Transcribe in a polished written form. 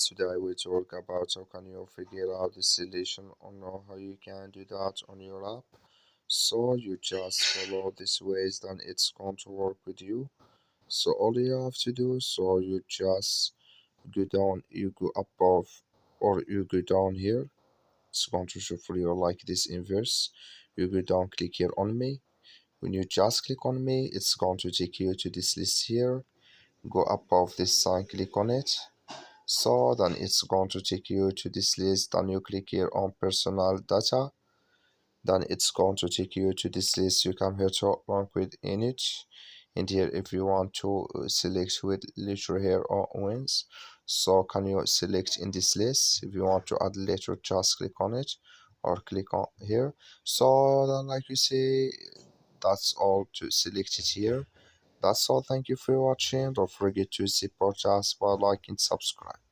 Today we talk about how can you figure out the solution or know how you can do that on your app. So you just follow these ways, then it's going to work with you. So all you have to do, so you just go down, you go above, or you go down here. It's going to show for you like this inverse. You go down, click here on me. When you just click on me, it's going to take you to this list here. Go above this sign, click on it. So then it's going to take you to this list. Then you click here on personal data. Then it's going to take you to this list. You come here to rank with init. And here if you want to select with letter here or wins. So can you select in this list? If you want to add letter, just click on it or click on here. So then like you say, that's all to select it here. That's all. Thank you for watching. Don't forget to support us by liking, subscribe.